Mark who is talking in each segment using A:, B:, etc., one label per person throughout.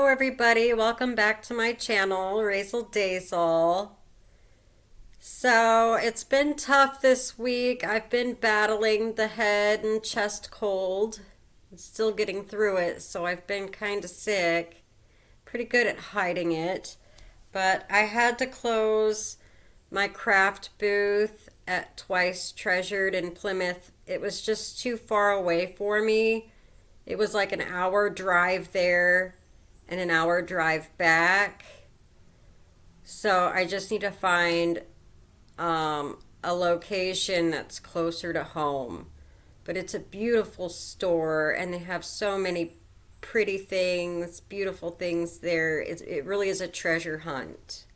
A: everybody, welcome back to my channel, Razel Dazel. So it's been tough this week. I've been battling the head and chest cold. I'm still getting through it, so I've been kind of sick. Pretty good at hiding it. But I had to close my craft booth at Twice Treasured in Plymouth. It was just too far away for me. It was like an hour drive there and an hour drive back. So I just need to find a location that's closer to home. But it's a beautiful store and they have so many pretty things, beautiful things there. It really is a treasure hunt.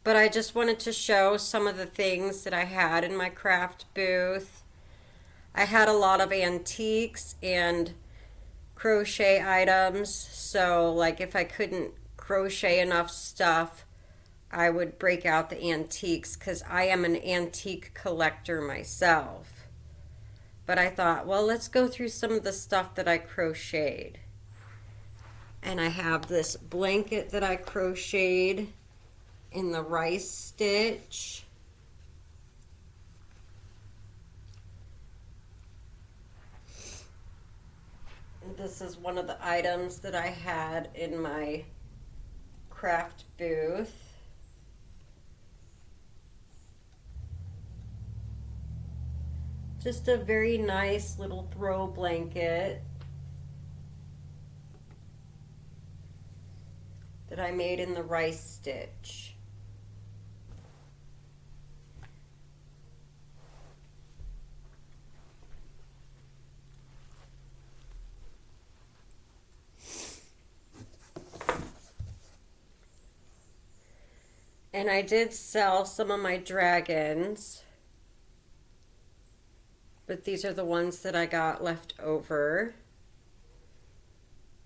A: But I just wanted to show some of the things that I had in my craft booth. I had a lot of antiques and crochet items, so like if I couldn't crochet enough stuff, I would break out the antiques because I am an antique collector myself. But I thought, well, let's go through some of the stuff that I crocheted. And I have this blanket that I crocheted in the rice stitch. This is one of the items that I had in my craft booth. Just a very nice little throw blanket that I made in the rice stitch. And I did sell some of my dragons, but these are the ones that I got left over.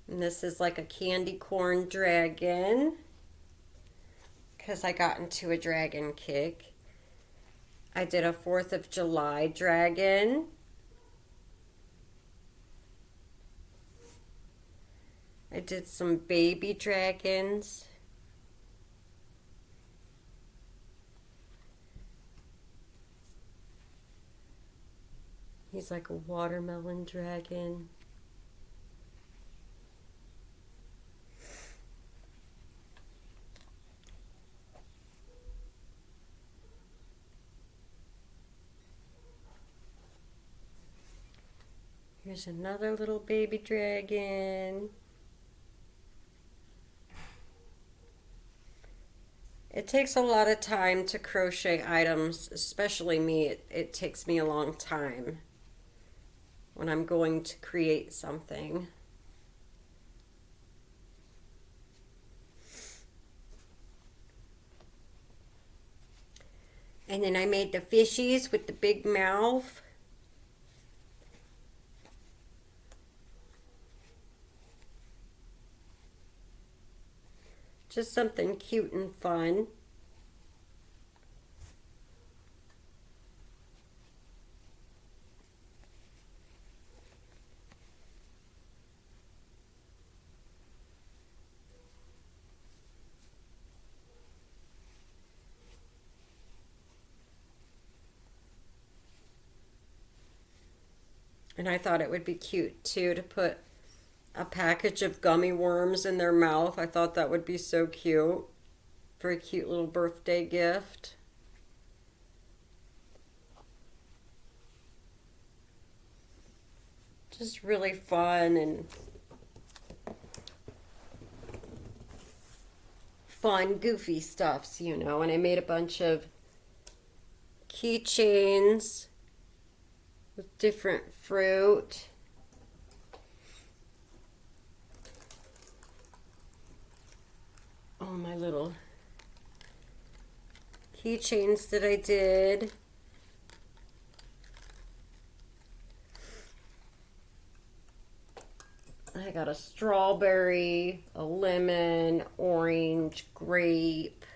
A: And this is like a candy corn dragon because I got into a dragon kick. I did a 4th of July dragon. I did some baby dragons. He's like a watermelon dragon. Here's another little baby dragon. It takes a lot of time to crochet items, especially me. It takes me a long time when I'm going to create something. And then I made the fishies with the big mouth. Just something cute and fun. And I thought it would be cute too to put a package of gummy worms in their mouth. I thought that would be so cute for a cute little birthday gift. Just really fun and goofy stuffs, you know. And I made a bunch of keychains with different fruit. All my little keychains that I did. I got a strawberry, a lemon, orange, grape.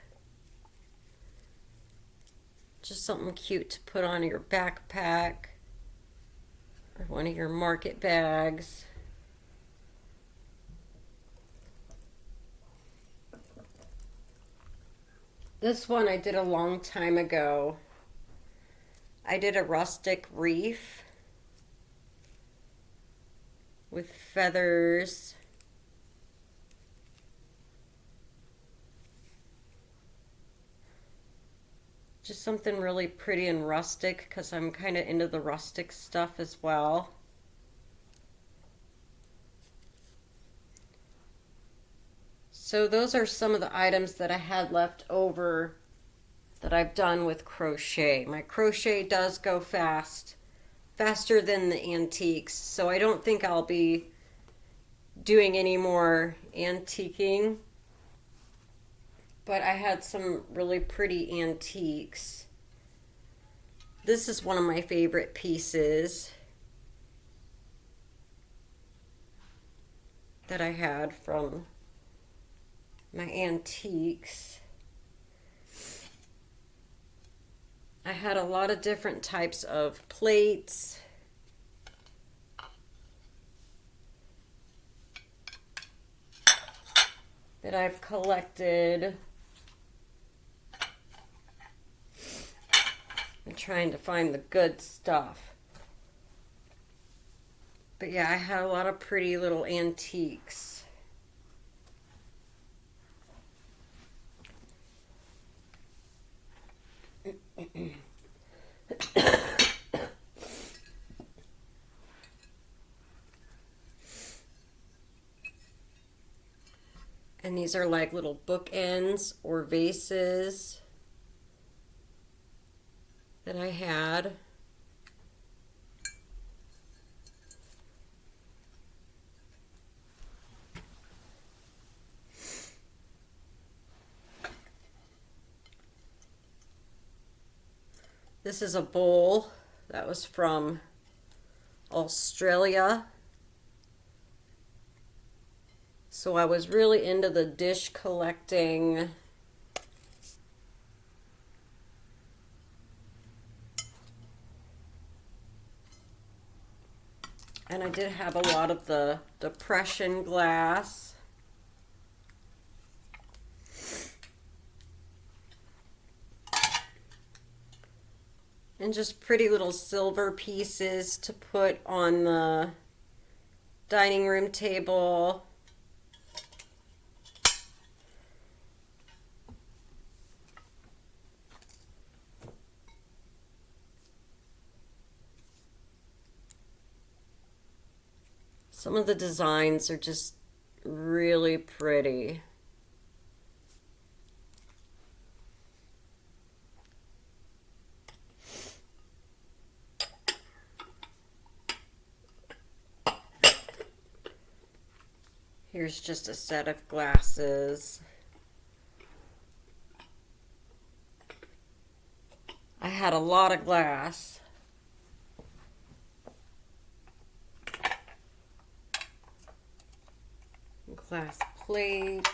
A: Just something cute to put on your backpack or one of your market bags. This one I did a long time ago. I did a rustic reef with feathers. Just something really pretty and rustic because I'm kind of into the rustic stuff as well. So those are some of the items that I had left over that I've done with crochet. My crochet does go fast, faster than the antiques, so I don't think I'll be doing any more antiquing. But I had some really pretty antiques. This is one of my favorite pieces that I had from my antiques. I had a lot of different types of plates. That I've collected. I'm trying to find the good stuff. But yeah, I had a lot of pretty little antiques. And these are like little bookends or vases that I had. This is a bowl that was from Australia. So I was really into the dish collecting. And I did have a lot of the depression glass. And just pretty little silver pieces to put on the dining room table. Some of the designs are just really pretty. Here's just a set of glasses. I had a lot of glass. Glass plates.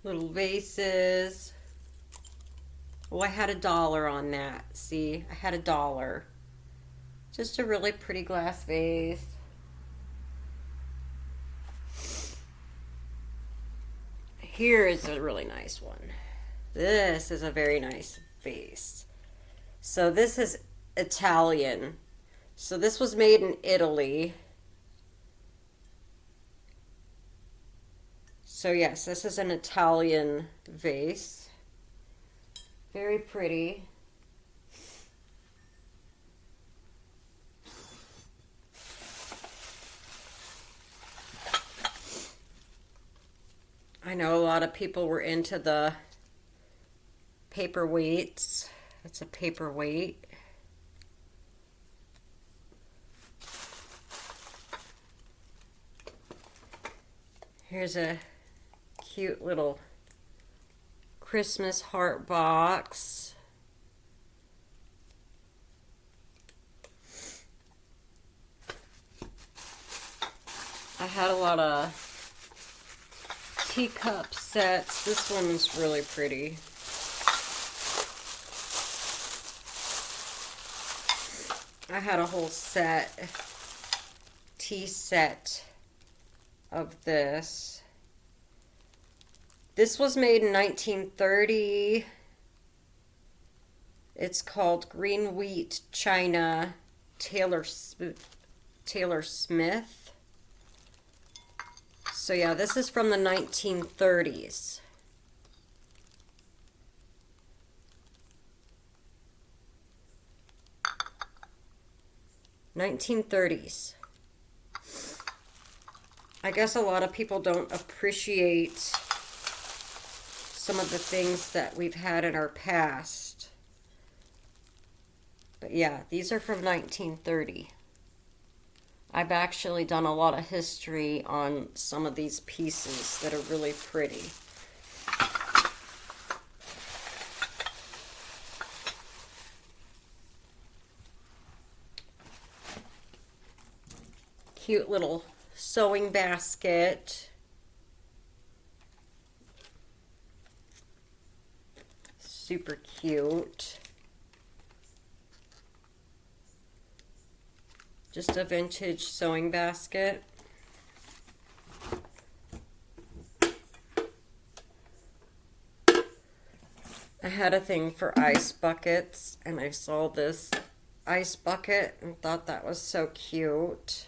A: Little vases. Oh, I had $1 on that. See, I had $1. Just a really pretty glass vase. Here is a really nice one. This is a very nice vase. So this is Italian. So this was made in Italy. So yes, this is an Italian vase. Very pretty. I know a lot of people were into the paperweights. It's a paperweight. Here's a cute little Christmas heart box. I had a lot of teacup sets. This one is really pretty. I had a whole set, tea set of this. This was made in 1930. It's called Green Wheat China Taylor Smith. So yeah, this is from the 1930s. 1930s. I guess a lot of people don't appreciate some of the things that we've had in our past. But yeah, these are from 1930. I've actually done a lot of history on some of these pieces that are really pretty. Cute little sewing basket. Super cute. Just a vintage sewing basket. I had a thing for ice buckets, and I saw this ice bucket and thought that was so cute.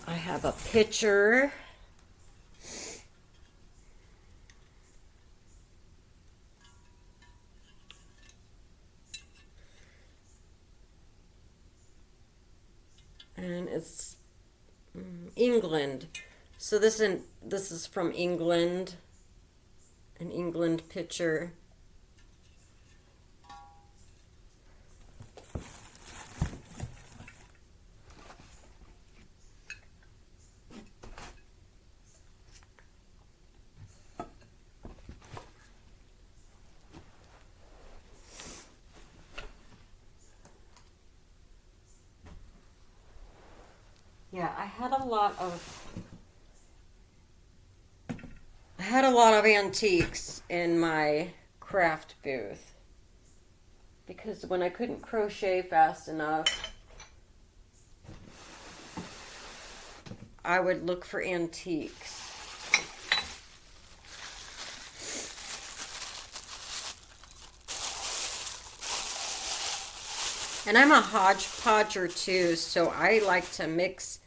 A: I have a pitcher. And it's England. So this is from England. An England pitcher. Yeah, I had a lot of antiques in my craft booth because when I couldn't crochet fast enough, I would look for antiques. And I'm a hodgepodger too, so I like to mix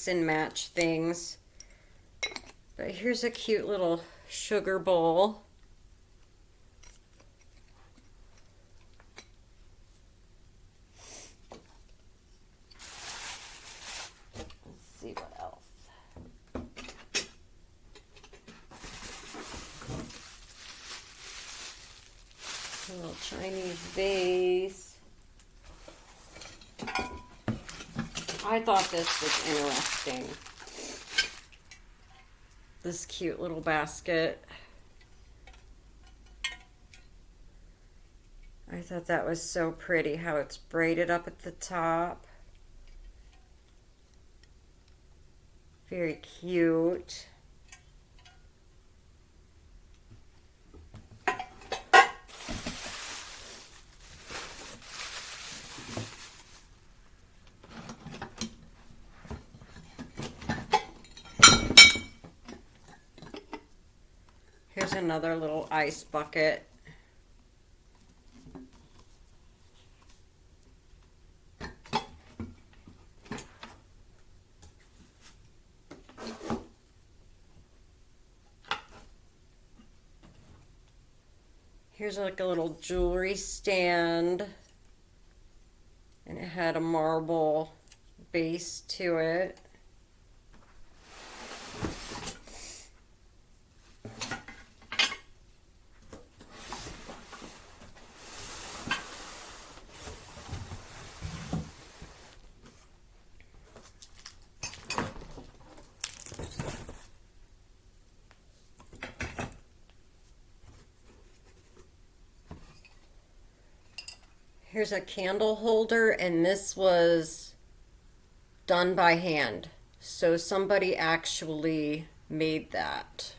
A: and match things. But here's a cute little sugar bowl. Let's see what else. A little Chinese vase. I thought this was interesting. This cute little basket. I thought that was so pretty how it's braided up at the top. Very cute. Here's another little ice bucket. Here's like a little jewelry stand, and it had a marble base to it. Here's a candle holder, and this was done by hand. So somebody actually made that.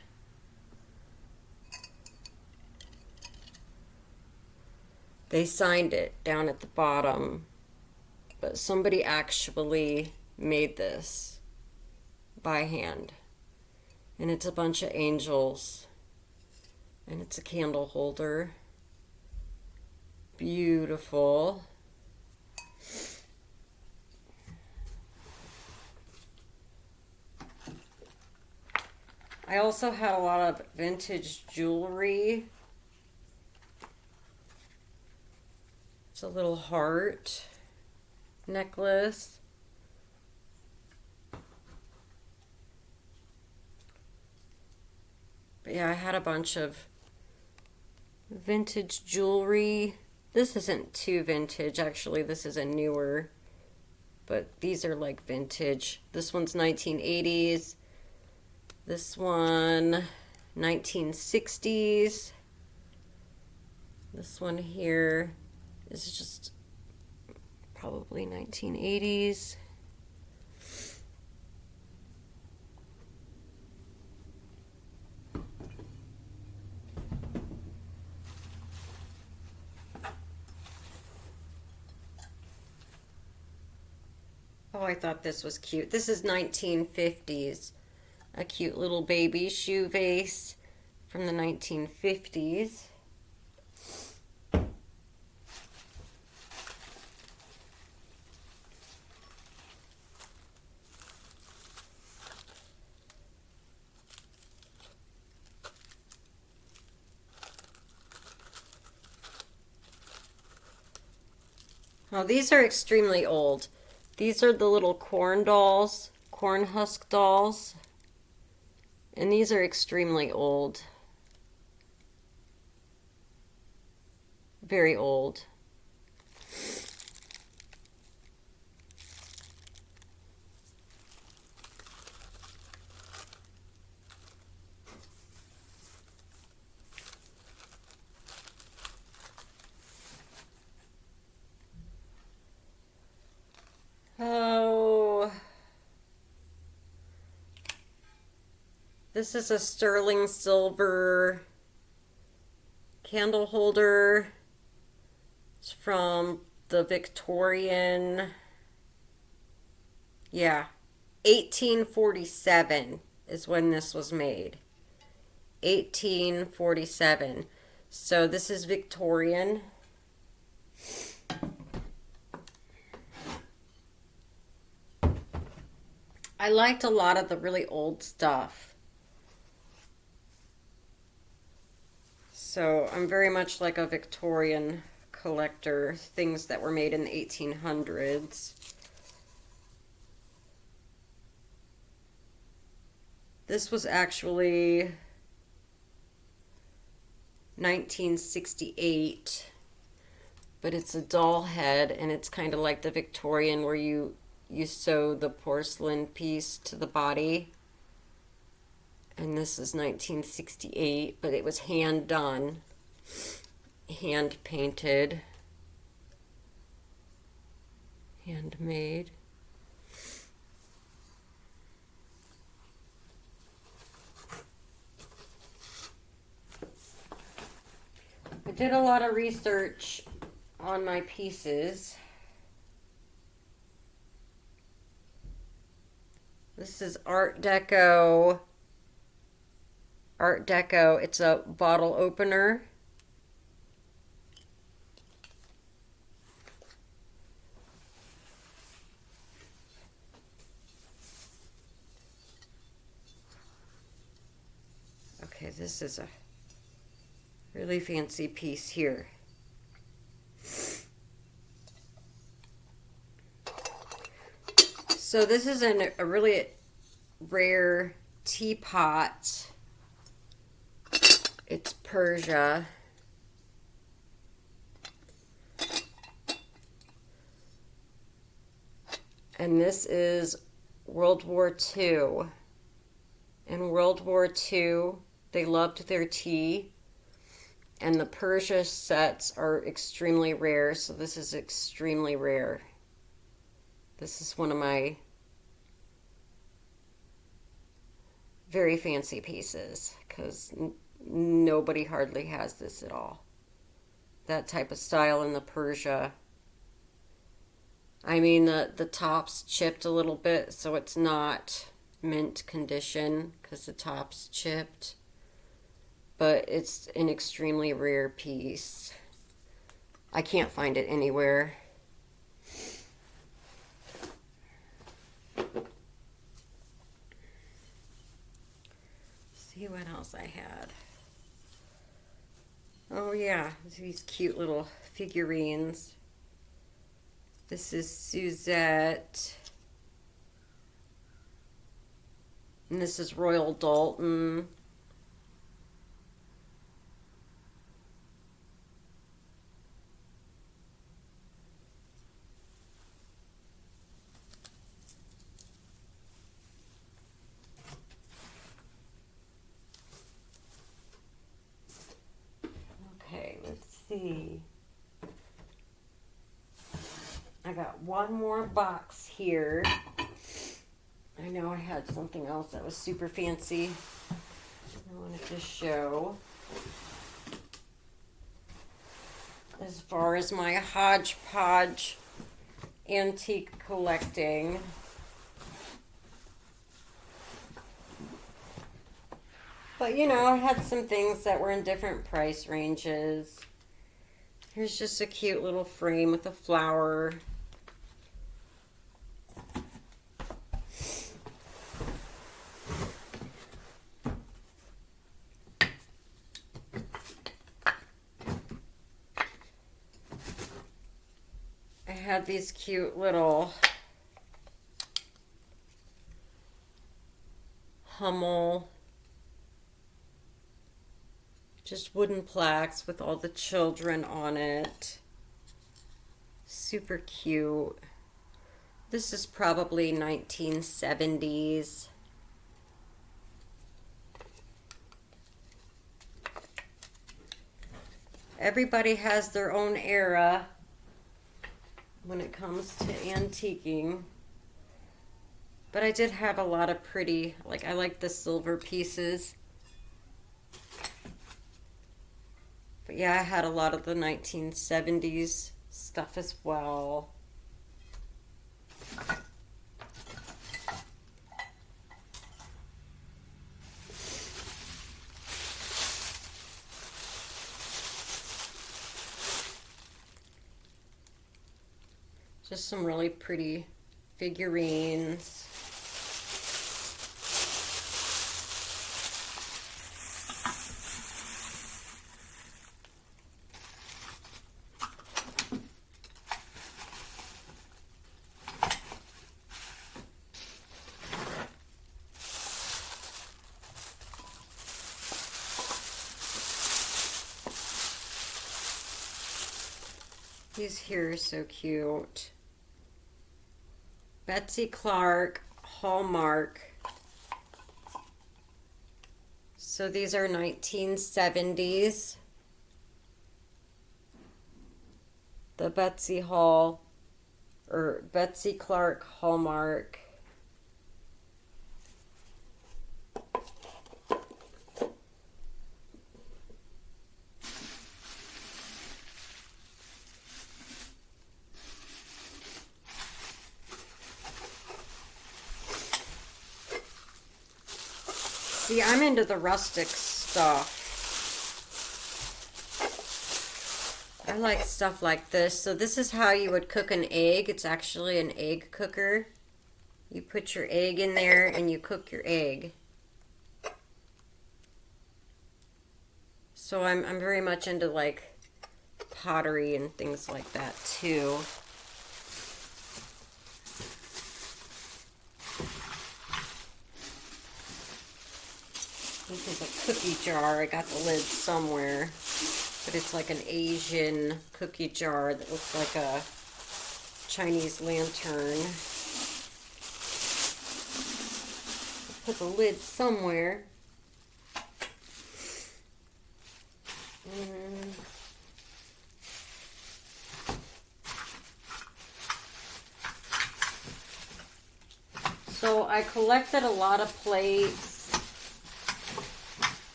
A: They signed it down at the bottom, but somebody actually made this by hand. And it's a bunch of angels. And it's a candle holder. Beautiful. I also had a lot of vintage jewelry. It's a little heart necklace. But yeah, I had a bunch of vintage jewelry. This isn't too vintage, actually. This is a newer, but these are like vintage. This one's 1980s. This one, 1960s. This one here is just probably 1980s. Oh, I thought this was cute. This is 1950s. A cute little baby shoe vase from the 1950s. Oh, these are extremely old. These are the little corn dolls, corn husk dolls. And these are extremely old. Very old. Oh. This is a sterling silver candle holder. It's from the Victorian, 1847 is when this was made. 1847. So this is Victorian. I liked a lot of the really old stuff. So I'm very much like a Victorian collector, things that were made in the 1800s. This was actually 1968, but it's a doll head, and it's kind of like the Victorian where you sew the porcelain piece to the body. And this is 1968, but it was hand done, hand painted, handmade. I did a lot of research on my pieces. This is Art Deco. Art Deco. It's a bottle opener. Okay, this is a really fancy piece here. So this is a really rare teapot. It's Persia. And this is World War II. In World War II, they loved their tea. And the Persia sets are extremely rare, so this is extremely rare. This is one of my very fancy pieces, because nobody hardly has this at all. That type of style in the Persia. I mean, the top's chipped a little bit, so it's not mint condition because the top's chipped. But it's an extremely rare piece. I can't find it anywhere. See what else I had. Oh yeah, these cute little figurines. This is Suzette. And this is Royal Dalton. Okay, let's see. I got one more box here. I know I had something else that was super fancy I wanted to show. As far as my hodgepodge antique collecting. But you know, I had some things that were in different price ranges. Here's just a cute little frame with a flower. I had these cute little Hummel, just wooden plaques with all the children on it. Super cute. This is probably 1970s. Everybody has their own era when it comes to antiquing. But I did have a lot of pretty, like I like the silver pieces. But yeah, I had a lot of the 1970s stuff as well. Just some really pretty figurines. These here are so cute. Betsy Clark Hallmark. So these are 1970s. The Betsy Clark Hallmark. See, I'm into the rustic stuff. I like stuff like this. So this is how you would cook an egg. It's actually an egg cooker. You put your egg in there and you cook your egg. So I'm very much into like pottery and things like that too. This is a cookie jar. I got the lid somewhere, but it's like an Asian cookie jar that looks like a Chinese lantern. Put the lid somewhere. So I collected a lot of plates.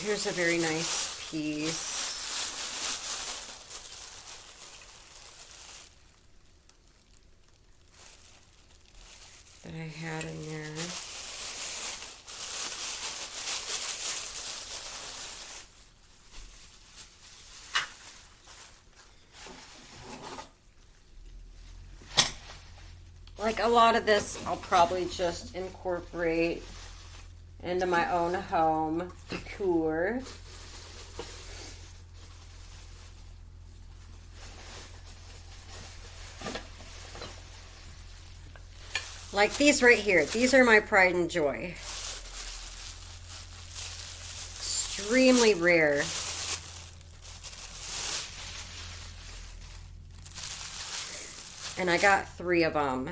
A: Here's a very nice piece that I had in there. Like a lot of this, I'll probably just incorporate into my own home decor. Like these right here. These are my pride and joy. Extremely rare. And I got 3 of them.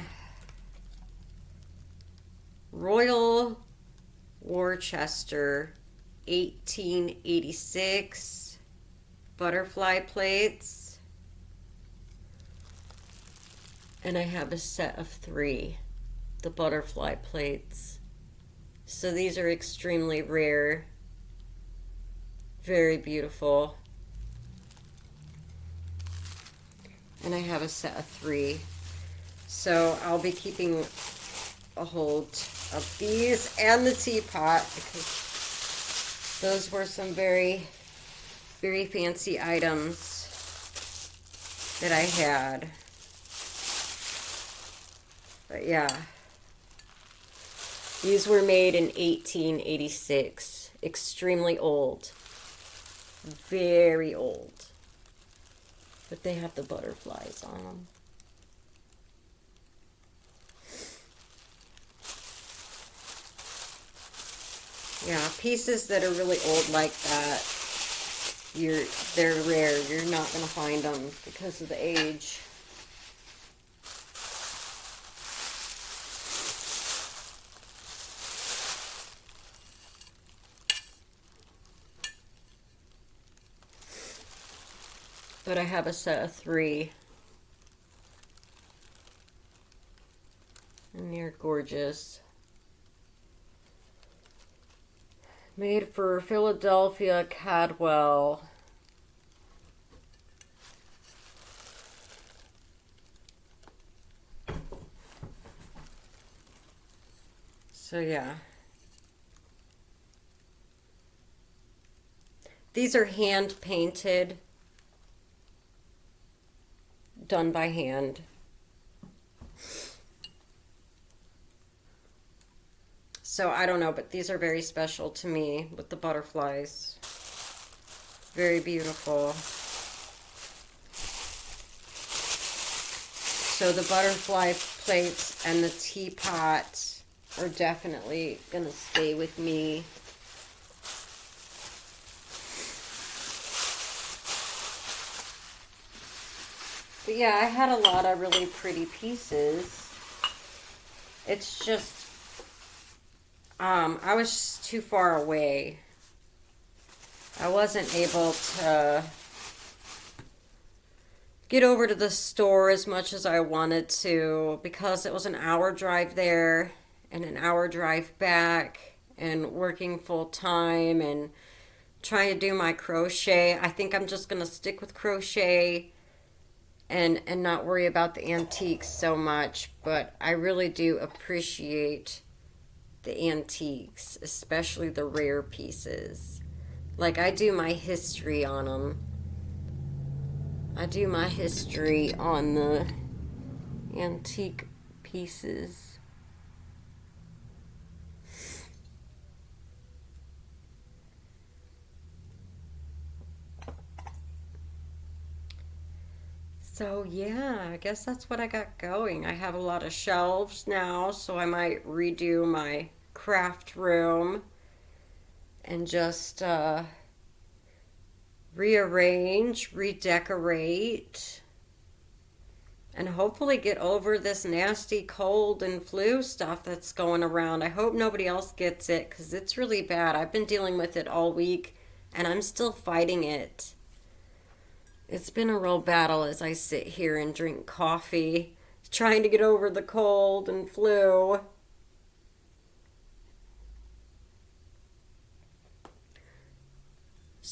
A: Royal Worcester 1886 butterfly plates. And I have a set of 3, the butterfly plates. So these are extremely rare. Very beautiful. And I have a set of 3. So I'll be keeping a hold of these and the teapot because those were some very, very fancy items that I had. But yeah, these were made in 1886. Extremely old. Very old. But they have the butterflies on them. Yeah, pieces that are really old like that, they're rare. You're not going to find them because of the age. But I have a set of 3. And they're gorgeous. Made for Philadelphia Cadwell. So yeah. These are hand painted. Done by hand. So I don't know, but these are very special to me with the butterflies. Very beautiful. So the butterfly plates and the teapot are definitely going to stay with me. But yeah, I had a lot of really pretty pieces. It's just, I was just too far away. I wasn't able to get over to the store as much as I wanted to because it was an hour drive there and an hour drive back and working full time and trying to do my crochet. I think I'm just going to stick with crochet and not worry about the antiques so much, but I really do appreciate the antiques, especially the rare pieces. Like I do my history on them. I do my history on the antique pieces. So yeah, I guess that's what I got going. I have a lot of shelves now, so I might redo my craft room and just rearrange, redecorate, and hopefully get over this nasty cold and flu stuff that's going around. I hope nobody else gets it because it's really bad. I've been dealing with it all week and I'm still fighting it. It's been a real battle as I sit here and drink coffee, trying to get over the cold and flu.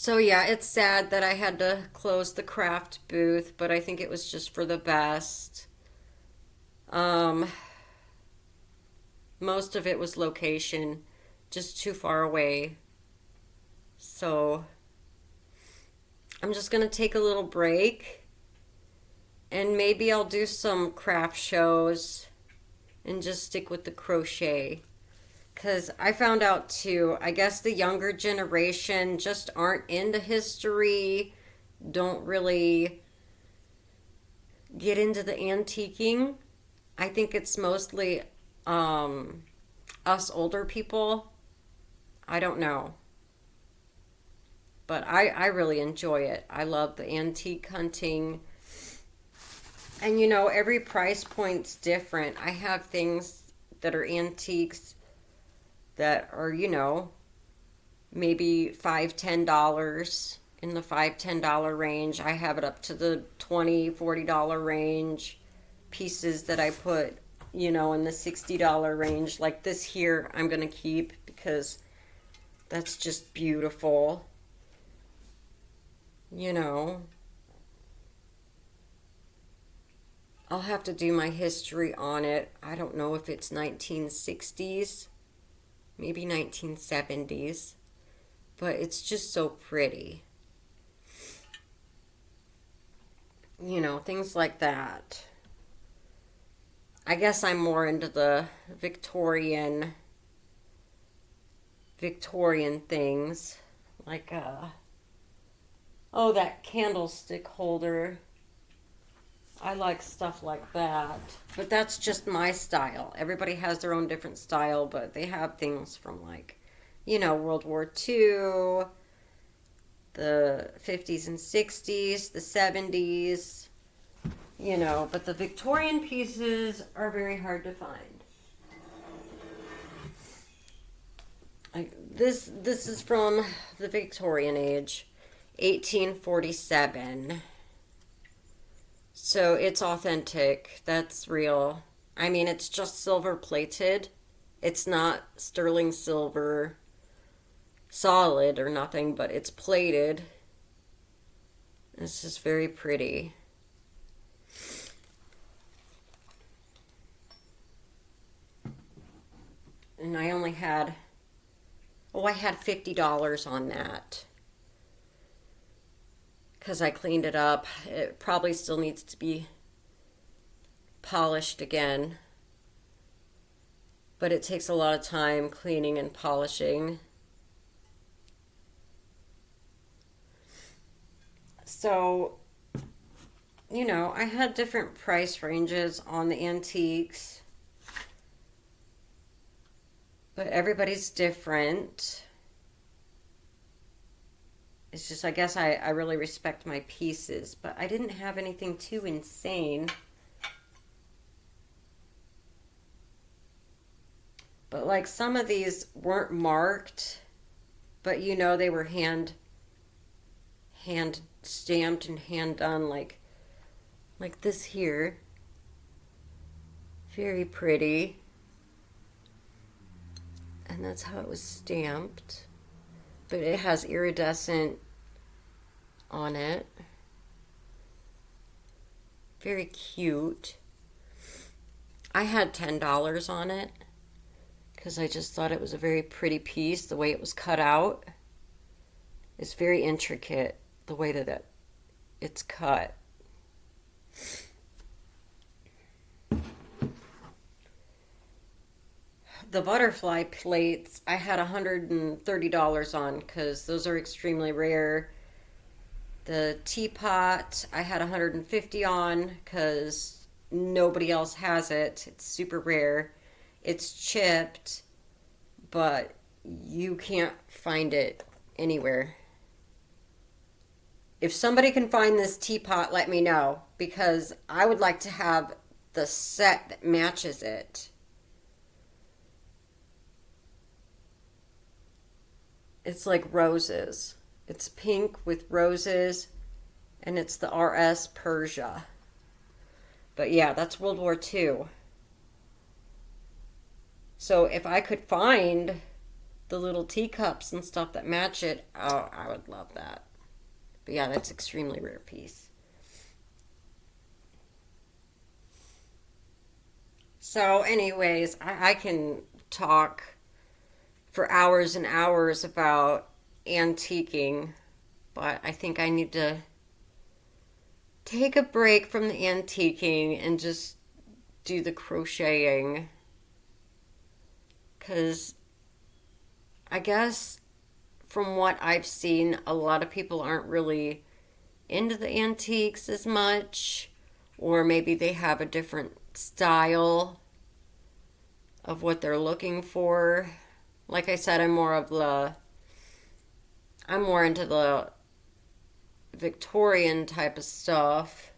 A: So yeah, it's sad that I had to close the craft booth, but I think it was just for the best. Um, Most of it was location, just too far away. So I'm just gonna take a little break and maybe I'll do some craft shows and just stick with the crochet. Because I found out too, I guess the younger generation just aren't into history, don't really get into the antiquing. I think it's mostly um, us older people. I don't know. But I really enjoy it. I love the antique hunting. And you know, every price point's different. I have things that are antiques that are, maybe $5, $10 in the $5, $10 range. I have it up to the $20, $40 range. Pieces that I put, in the $60 range. Like this here, I'm going to keep because that's just beautiful. You know, I'll have to do my history on it. I don't know if it's 1960s, maybe 1970s, but it's just so pretty. Things like that. I guess I'm more into the Victorian things, like oh, that candlestick holder. I like stuff like that. But that's just my style. Everybody has their own different style, but they have things from like, World War II, the 50s and 60s, the 70s, but the Victorian pieces are very hard to find. This is from the Victorian age, 1847. So it's authentic. That's real. I mean, it's just silver plated. It's not sterling silver solid or nothing, but it's plated. It's just very pretty. And I had $50 on that because I cleaned it up. It probably still needs to be polished again, but it takes a lot of time cleaning and polishing. So, I had different price ranges on the antiques, but everybody's different. It's just, I guess I really respect my pieces, but I didn't have anything too insane. But like some of these weren't marked, but they were hand stamped and hand done, like this here. Very pretty. And that's how it was stamped. But it has iridescent on it. Very cute. I had $10 on it because I just thought it was a very pretty piece. The way it was cut out, it's very intricate, the way that it's cut. The butterfly plates I had $130 on because those are extremely rare. The teapot I had 150 on because nobody else has it. It's super rare. It's chipped, but you can't find it anywhere. If somebody can find this teapot, let me know because I would like to have the set that matches it. It's like roses. It's pink with roses, and it's the RS Persia. But yeah, that's World War II. So if I could find the little teacups and stuff that match it. Oh, I would love that. But yeah, that's extremely rare piece. So, anyways, I can talk for hours and hours about antiquing, but I think I need to take a break from the antiquing and just do the crocheting. Because I guess from what I've seen, a lot of people aren't really into the antiques as much, or maybe they have a different style of what they're looking for. Like I said, I'm more into the Victorian type of stuff.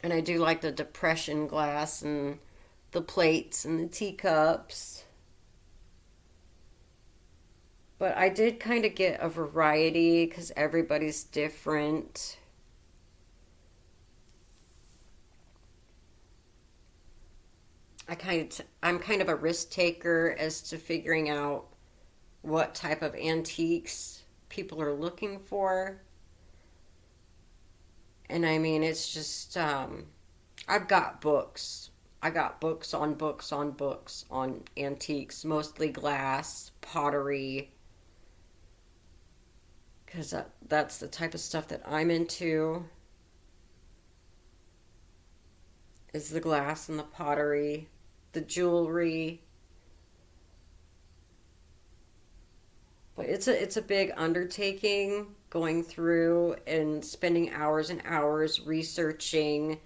A: And I do like the depression glass and the plates and the teacups. But I did kind of get a variety because everybody's different. I'm kind of a risk taker as to figuring out what type of antiques people are looking for. And I mean, it's just, I've got books. I got books on books on books on antiques, mostly glass, pottery, because that's the type of stuff that I'm into, is the glass and the pottery, the jewelry. But it's a big undertaking going through and spending hours and hours researching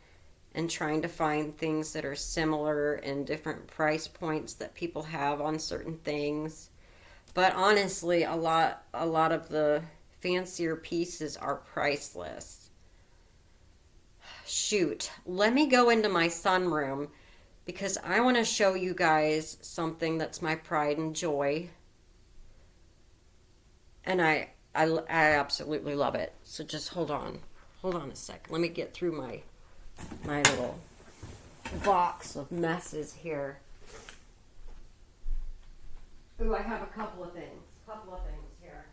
A: and trying to find things that are similar and different price points that people have on certain things. But honestly, a lot of the fancier pieces are priceless. Shoot, let me go into my sunroom because I want to show you guys something that's my pride and joy. And I absolutely love it. So just hold on. Hold on a sec. Let me get through my little box of messes here. Ooh, I have a couple of things. Here.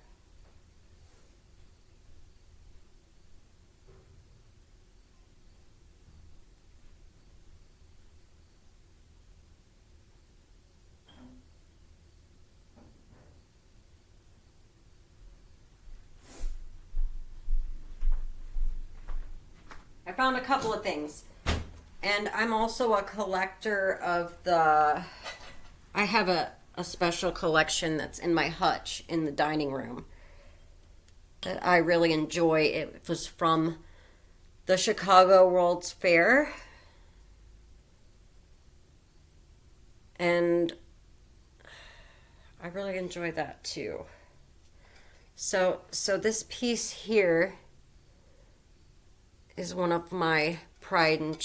A: I found a couple of things. And I'm also a collector of I have a special collection that's in my hutch in the dining room that I really enjoy. It was from the Chicago World's Fair. And I really enjoy that too. So this piece here is one of my pride and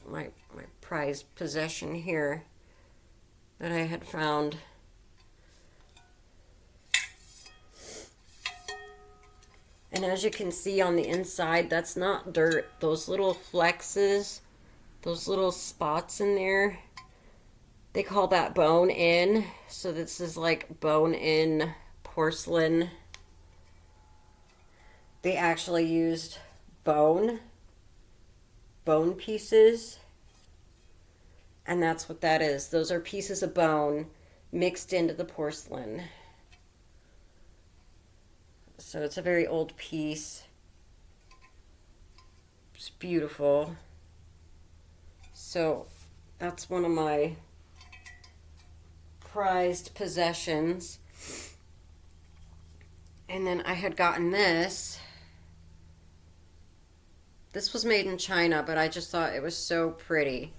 A: my prized possession here that I had found. And as you can see on the inside, that's not dirt. Those little flexes, those little spots in there, they call that bone in. So this is like bone in porcelain. They actually used bone pieces, and that's what that is. Those are pieces of bone mixed into the porcelain. So it's a very old piece. It's beautiful. So that's one of my prized possessions. And then I had gotten this. This was made in China, but I just thought it was so pretty.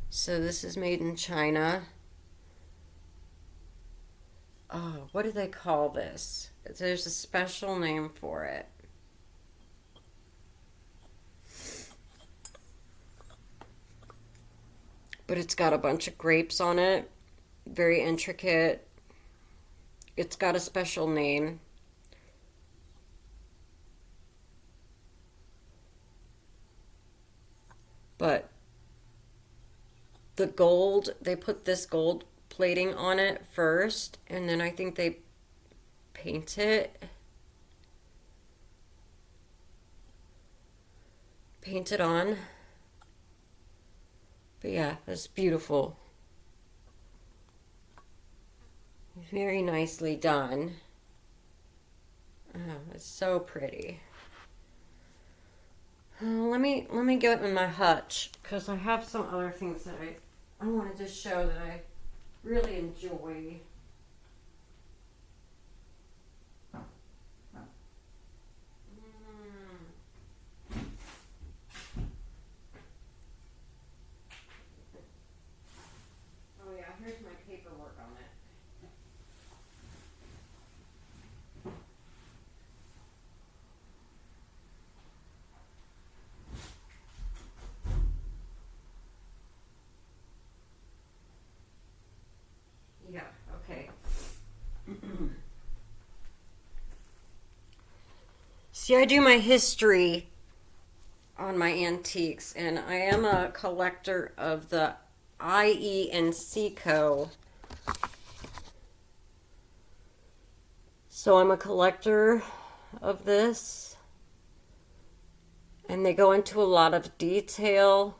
A: So this is made in China. Oh, what do they call this? There's a special name for it. But it's got a bunch of grapes on it. Very intricate. It's got a special name. But the gold, they put this gold plating on it first, and then I think they paint it. Paint it on. But yeah, that's beautiful. Very nicely done. Oh, it's so pretty. Let me get in my hutch because I have some other things that I wanted to show that I really enjoy. Oh yeah, here's my paperwork on it. Yeah, okay. See, I do my history on my antiques, and I am a collector of the IE and Seco. So I'm a collector of this, and they go into a lot of detail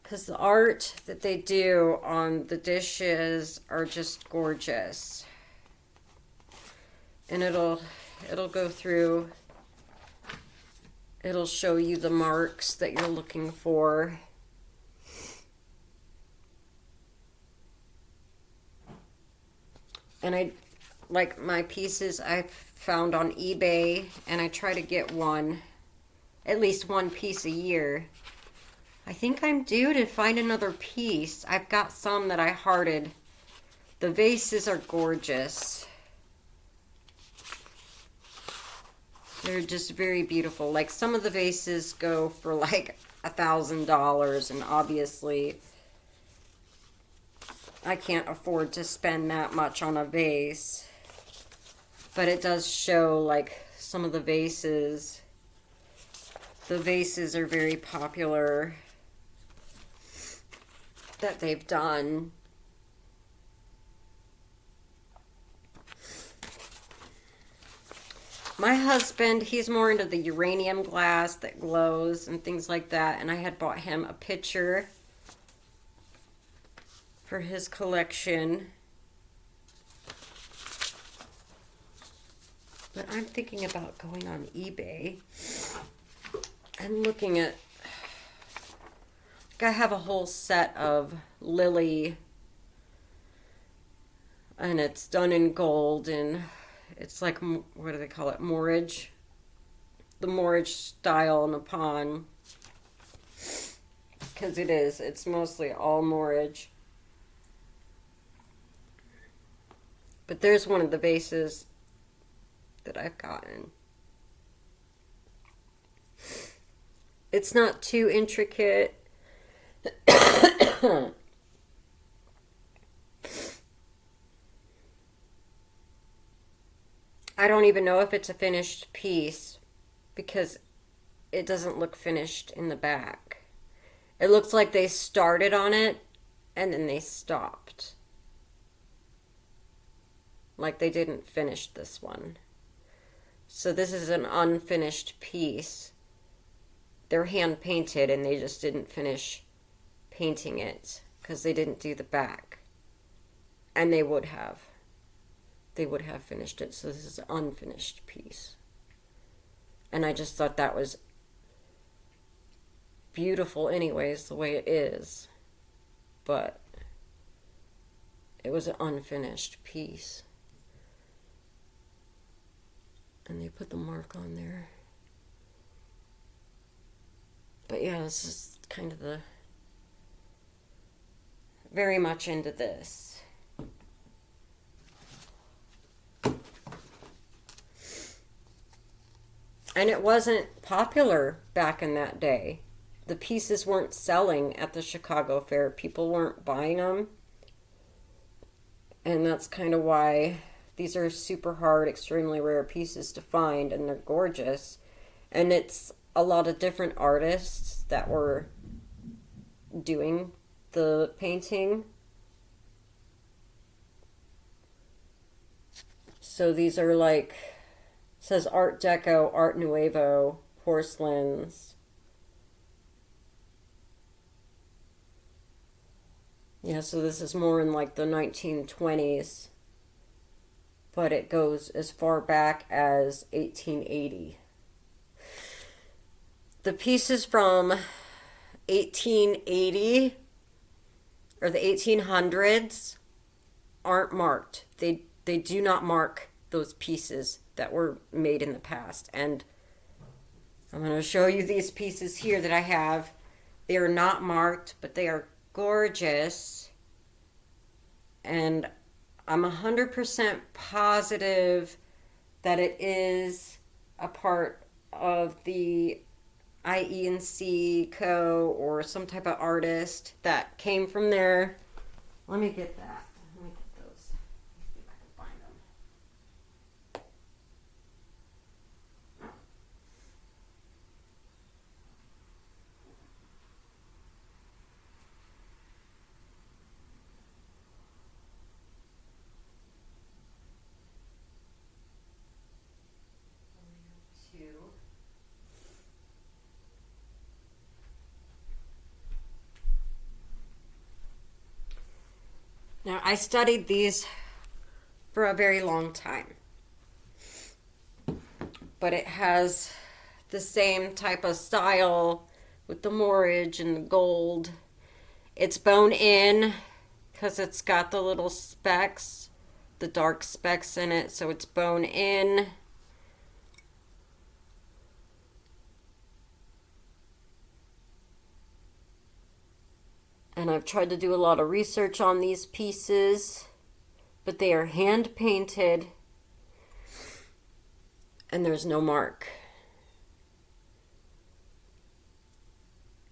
A: because the art that they do on the dishes are just gorgeous. And it'll go through, it'll show you the marks that you're looking for. And I like my pieces I've found on eBay, and I try to get at least one piece a year. I think I'm due to find another piece. I've got some that I hearted. The vases are gorgeous. They're just very beautiful. Like some of the vases go for like $1,000, and obviously I can't afford to spend that much on a vase. But it does show like some of the vases. The vases are very popular that they've done. My husband, he's more into the uranium glass that glows and things like that, and I had bought him a pitcher for his collection. But I'm thinking about going on eBay and looking at, I have a whole set of Lily, and it's done in gold, and it's like, what do they call it? Moorage. The moorage style Nippon. Because it's mostly all moorage. But there's one of the vases that I've gotten. It's not too intricate. I don't even know if it's a finished piece because it doesn't look finished in the back. It looks like they started on it and then they stopped. Like they didn't finish this one. So this is an unfinished piece. They're hand painted and they just didn't finish painting it because they didn't do the back. And they would have. They would have finished it. So this is an unfinished piece. And I just thought that was beautiful anyways, the way it is. But it was an unfinished piece. And they put the mark on there. But yeah, this is kind of very much into this. And it wasn't popular back in that day. The pieces weren't selling at the Chicago Fair. People weren't buying them. And that's kind of why these are super hard, extremely rare pieces to find, and they're gorgeous. And it's a lot of different artists that were doing the painting. So these are like, it says Art Deco, Art Nuevo porcelains. Yeah, so this is more in like the 1920s, but it goes as far back as 1880. The pieces from 1880 or the 1800s aren't marked. They do not mark those pieces that were made in the past. And I'm going to show you these pieces here that I have. They are not marked, but they are gorgeous. And I'm 100% positive that it is a part of the IE&C Co. or some type of artist that came from there. Let me get that. Let me get those. See if I can find them. Two. Now, I studied these for a very long time, but it has the same type of style with the moorage and the gold. It's bone in because it's got the little specks, the dark specks in it, so it's bone in. And I've tried to do a lot of research on these pieces, but they are hand painted and there's no mark.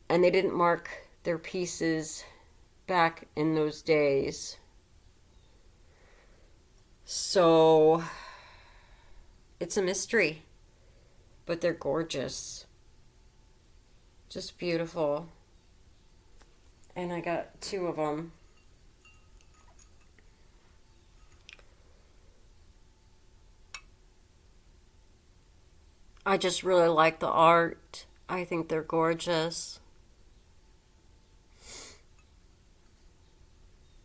A: And they didn't mark their pieces back in those days. So it's a mystery, but they're gorgeous. Just beautiful. And I got two of them. I just really like the art. I think they're gorgeous.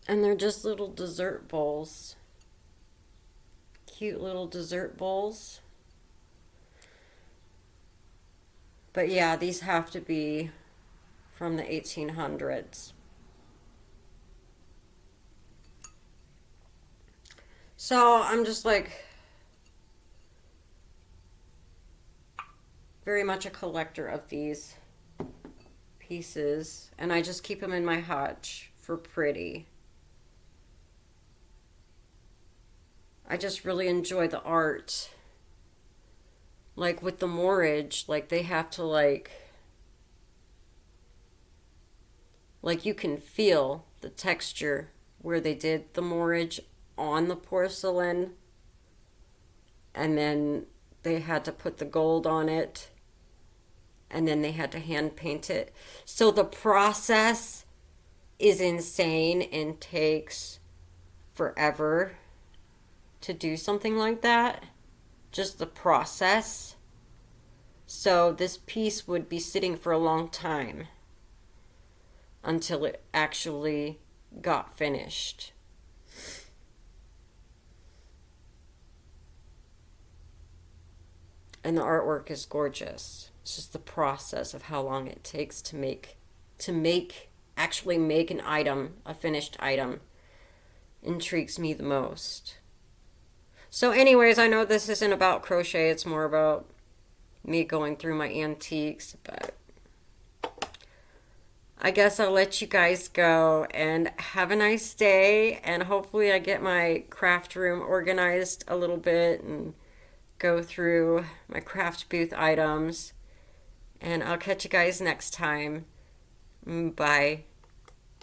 A: And they're just little dessert bowls. Cute little dessert bowls. But yeah, these have to be from the 1800s. So I'm just like very much a collector of these pieces, and I just keep them in my hutch for pretty. I just really enjoy the art. Like with the moorage, like they have to like you can feel the texture where they did the moorage on the porcelain, and then they had to put the gold on it, and then they had to hand paint it. So the process is insane and takes forever to do something like that. Just the process. So this piece would be sitting for a long time until it actually got finished. And the artwork is gorgeous. It's just the process of how long it takes actually make an item, a finished item, intrigues me the most. So anyways, I know this isn't about crochet, it's more about me going through my antiques, but I guess I'll let you guys go and have a nice day, and hopefully I get my craft room organized a little bit and go through my craft booth items, and I'll catch you guys next time. Bye.